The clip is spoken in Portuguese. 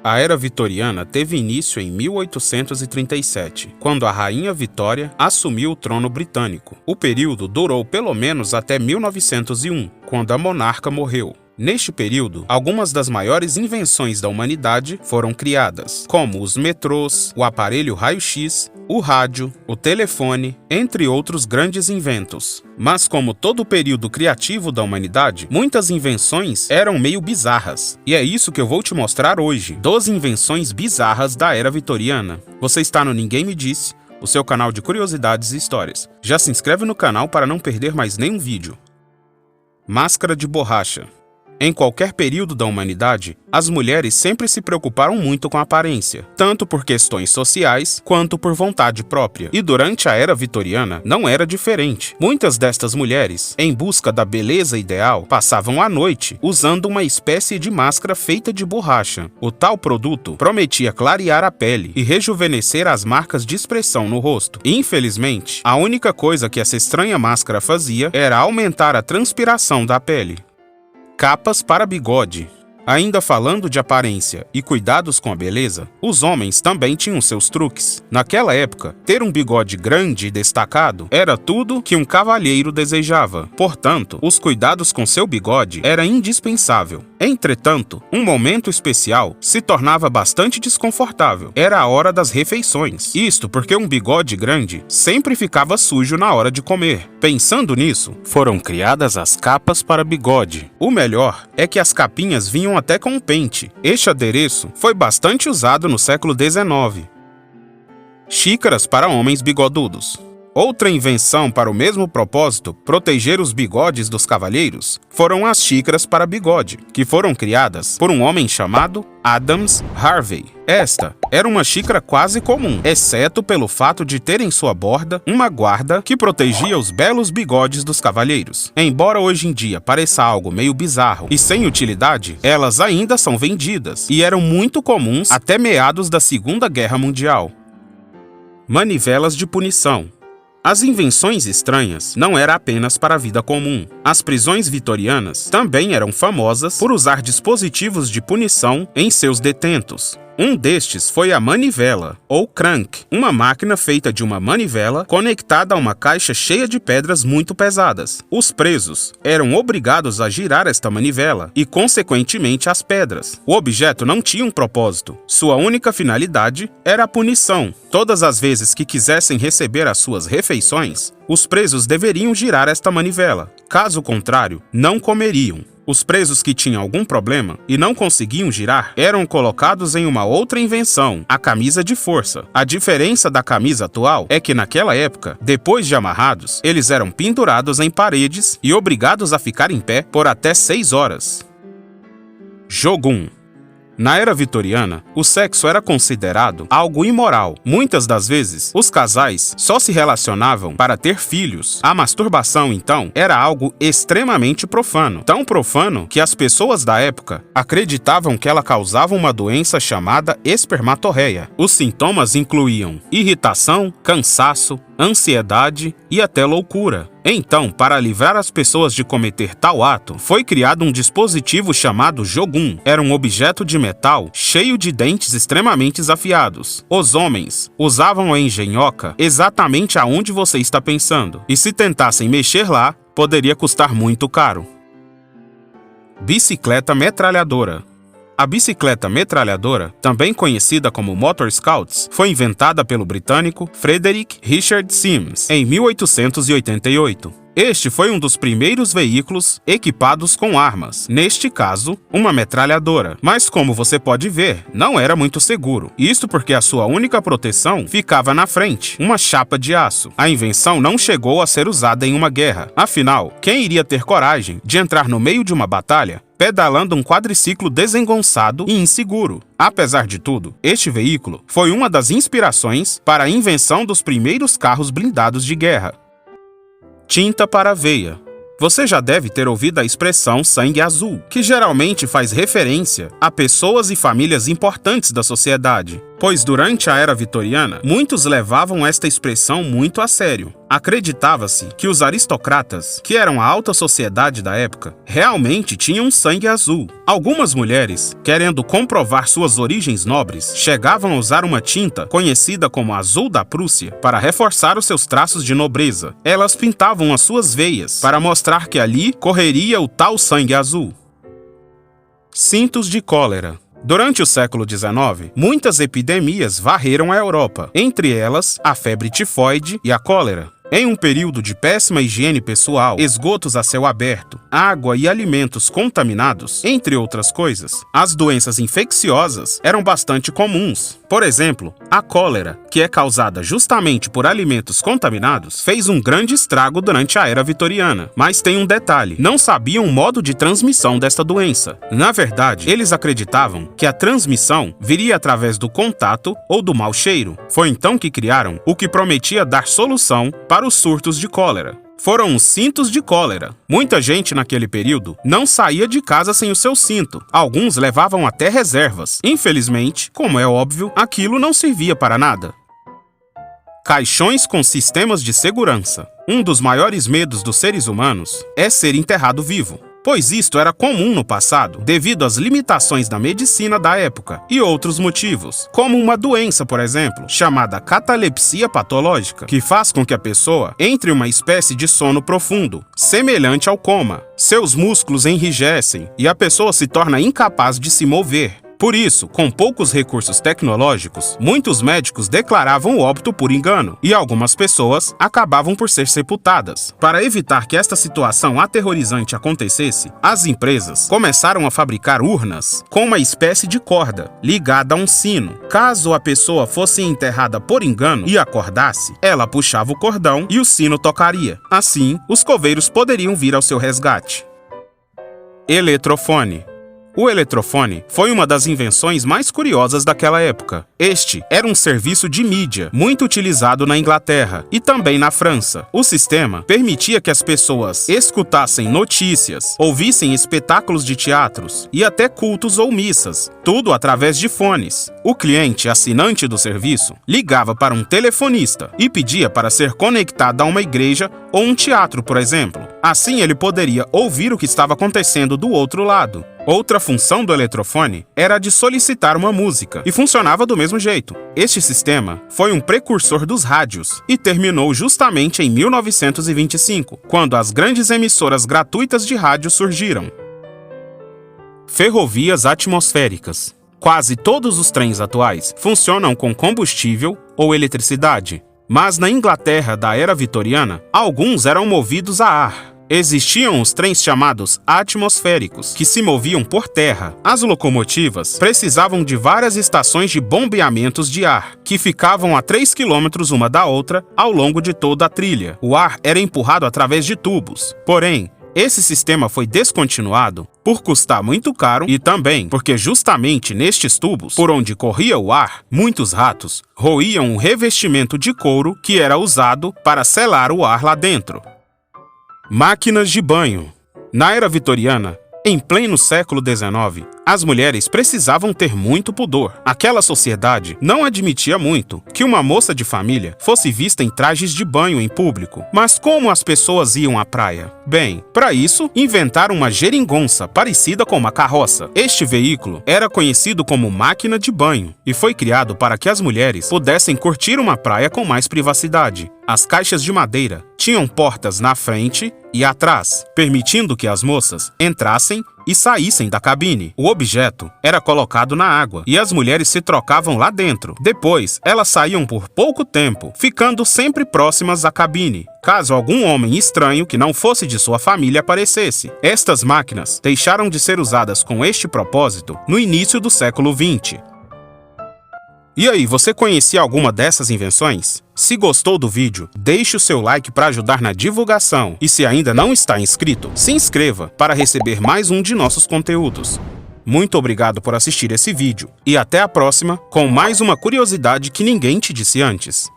A Era Vitoriana teve início em 1837, quando a Rainha Vitória assumiu o trono britânico. O período durou pelo menos até 1901, quando a monarca morreu. Neste período, algumas das maiores invenções da humanidade foram criadas, como os metrôs, o aparelho raio-x, o rádio, o telefone, entre outros grandes inventos. Mas como todo o período criativo da humanidade, muitas invenções eram meio bizarras. E é isso que eu vou te mostrar hoje, 12 invenções bizarras da Era Vitoriana. Você está no Ninguém Me Disse, o seu canal de curiosidades e histórias. Já se inscreve no canal para não perder mais nenhum vídeo. Máscara de borracha. Em qualquer período da humanidade, as mulheres sempre se preocuparam muito com a aparência, tanto por questões sociais quanto por vontade própria. E durante a Era Vitoriana não era diferente. Muitas destas mulheres, em busca da beleza ideal, passavam a noite usando uma espécie de máscara feita de borracha. O tal produto prometia clarear a pele e rejuvenescer as marcas de expressão no rosto. Infelizmente, a única coisa que essa estranha máscara fazia era aumentar a transpiração da pele. Capas para bigode. Ainda falando de aparência e cuidados com a beleza, os homens também tinham seus truques. Naquela época, ter um bigode grande e destacado era tudo que um cavalheiro desejava. Portanto, os cuidados com seu bigode era indispensável. Entretanto, um momento especial se tornava bastante desconfortável. Era a hora das refeições. Isto porque um bigode grande sempre ficava sujo na hora de comer. Pensando nisso, foram criadas as capas para bigode. O melhor é que as capinhas vinham até com um pente. Este adereço foi bastante usado no século XIX. Xícaras para homens bigodudos. Outra invenção para o mesmo propósito, proteger os bigodes dos cavalheiros, foram as xícaras para bigode, que foram criadas por um homem chamado Adams Harvey. Esta era uma xícara quase comum, exceto pelo fato de ter em sua borda uma guarda que protegia os belos bigodes dos cavalheiros. Embora hoje em dia pareça algo meio bizarro e sem utilidade, elas ainda são vendidas e eram muito comuns até meados da Segunda Guerra Mundial. Manivelas de punição. As invenções estranhas não eram apenas para a vida comum. As prisões vitorianas também eram famosas por usar dispositivos de punição em seus detentos. Um destes foi a manivela, ou crank, uma máquina feita de uma manivela conectada a uma caixa cheia de pedras muito pesadas. Os presos eram obrigados a girar esta manivela e, consequentemente, as pedras. O objeto não tinha um propósito. Sua única finalidade era a punição. Todas as vezes que quisessem receber as suas refeições, os presos deveriam girar esta manivela. Caso contrário, não comeriam. Os presos que tinham algum problema e não conseguiam girar eram colocados em uma outra invenção, a camisa de força. A diferença da camisa atual é que naquela época, depois de amarrados, eles eram pendurados em paredes e obrigados a ficar em pé por até 6 horas. Jogum. Na Era Vitoriana, o sexo era considerado algo imoral. Muitas das vezes, os casais só se relacionavam para ter filhos. A masturbação, então, era algo extremamente profano. Tão profano que as pessoas da época acreditavam que ela causava uma doença chamada espermatorreia. Os sintomas incluíam irritação, cansaço, ansiedade e até loucura. Então, para livrar as pessoas de cometer tal ato, foi criado um dispositivo chamado jogum. Era um objeto de metal cheio de dentes extremamente afiados. Os homens usavam a engenhoca exatamente aonde você está pensando, e se tentassem mexer lá, poderia custar muito caro. Bicicleta metralhadora. A bicicleta metralhadora, também conhecida como Motor Scouts, foi inventada pelo britânico Frederick Richard Sims em 1888. Este foi um dos primeiros veículos equipados com armas, neste caso, uma metralhadora. Mas como você pode ver, não era muito seguro. Isto porque a sua única proteção ficava na frente, uma chapa de aço. A invenção não chegou a ser usada em uma guerra. Afinal, quem iria ter coragem de entrar no meio de uma batalha pedalando um quadriciclo desengonçado e inseguro? Apesar de tudo, este veículo foi uma das inspirações para a invenção dos primeiros carros blindados de guerra. Tinta para veia. Você já deve ter ouvido a expressão sangue azul, que geralmente faz referência a pessoas e famílias importantes da sociedade. pois durante a Era Vitoriana, muitos levavam esta expressão muito a sério. Acreditava-se que os aristocratas, que eram a alta sociedade da época, realmente tinham sangue azul. Algumas mulheres, querendo comprovar suas origens nobres, chegavam a usar uma tinta conhecida como azul da Prússia para reforçar os seus traços de nobreza. Elas pintavam as suas veias para mostrar que ali correria o tal sangue azul. Cintos de cólera. Durante o século XIX, muitas epidemias varreram a Europa, entre elas a febre tifoide e a cólera. Em um período de péssima higiene pessoal, esgotos a céu aberto, água e alimentos contaminados, entre outras coisas, as doenças infecciosas eram bastante comuns. Por exemplo, a cólera, que é causada justamente por alimentos contaminados, fez um grande estrago durante a Era Vitoriana. Mas tem um detalhe: não sabiam o modo de transmissão desta doença. Na verdade, eles acreditavam que a transmissão viria através do contato ou do mau cheiro. Foi então que criaram o que prometia dar solução para os surtos de cólera. Foram os cintos de cólera. Muita gente naquele período não saía de casa sem o seu cinto. Alguns levavam até reservas. Infelizmente, como é óbvio, aquilo não servia para nada. Caixões com sistemas de segurança. Um dos maiores medos dos seres humanos é ser enterrado vivo, pois isto era comum no passado, devido às limitações da medicina da época e outros motivos, como uma doença, por exemplo, chamada catalepsia patológica, que faz com que a pessoa entre em uma espécie de sono profundo, semelhante ao coma. Seus músculos enrijecem e a pessoa se torna incapaz de se mover. Por isso, com poucos recursos tecnológicos, muitos médicos declaravam o óbito por engano e algumas pessoas acabavam por ser sepultadas. Para evitar que esta situação aterrorizante acontecesse, as empresas começaram a fabricar urnas com uma espécie de corda ligada a um sino. Caso a pessoa fosse enterrada por engano e acordasse, ela puxava o cordão e o sino tocaria. Assim, os coveiros poderiam vir ao seu resgate. Eletrofone. O eletrofone foi uma das invenções mais curiosas daquela época. Este era um serviço de mídia, muito utilizado na Inglaterra e também na França. O sistema permitia que as pessoas escutassem notícias, ouvissem espetáculos de teatros e até cultos ou missas, tudo através de fones. O cliente, assinante do serviço, ligava para um telefonista e pedia para ser conectado a uma igreja ou um teatro, por exemplo. Assim ele poderia ouvir o que estava acontecendo do outro lado. Outra função do eletrofone era a de solicitar uma música, e funcionava do mesmo jeito. Este sistema foi um precursor dos rádios e terminou justamente em 1925, quando as grandes emissoras gratuitas de rádio surgiram. Ferrovias atmosféricas. Quase todos os trens atuais funcionam com combustível ou eletricidade, mas na Inglaterra da Era Vitoriana, alguns eram movidos a ar. Existiam os trens chamados atmosféricos, que se moviam por terra. As locomotivas precisavam de várias estações de bombeamentos de ar, que ficavam a 3 km uma da outra ao longo de toda a trilha. O ar era empurrado através de tubos. Porém, esse sistema foi descontinuado por custar muito caro e também porque justamente nestes tubos, por onde corria o ar, muitos ratos roíam um revestimento de couro que era usado para selar o ar lá dentro. Máquinas de banho. Na Era Vitoriana, em pleno século XIX, as mulheres precisavam ter muito pudor. Aquela sociedade não admitia muito que uma moça de família fosse vista em trajes de banho em público. Mas como as pessoas iam à praia? Bem, para isso, inventaram uma geringonça parecida com uma carroça. Este veículo era conhecido como máquina de banho e foi criado para que as mulheres pudessem curtir uma praia com mais privacidade. As caixas de madeira tinham portas na frente e atrás, permitindo que as moças entrassem e saíssem da cabine. O objeto era colocado na água e as mulheres se trocavam lá dentro. Depois, elas saíam por pouco tempo, ficando sempre próximas à cabine, caso algum homem estranho que não fosse de sua família aparecesse. Estas máquinas deixaram de ser usadas com este propósito no início do século XX. E aí, você conhecia alguma dessas invenções? Se gostou do vídeo, deixe o seu like para ajudar na divulgação. E se ainda não está inscrito, se inscreva para receber mais um de nossos conteúdos. Muito obrigado por assistir esse vídeo e até a próxima com mais uma curiosidade que ninguém te disse antes.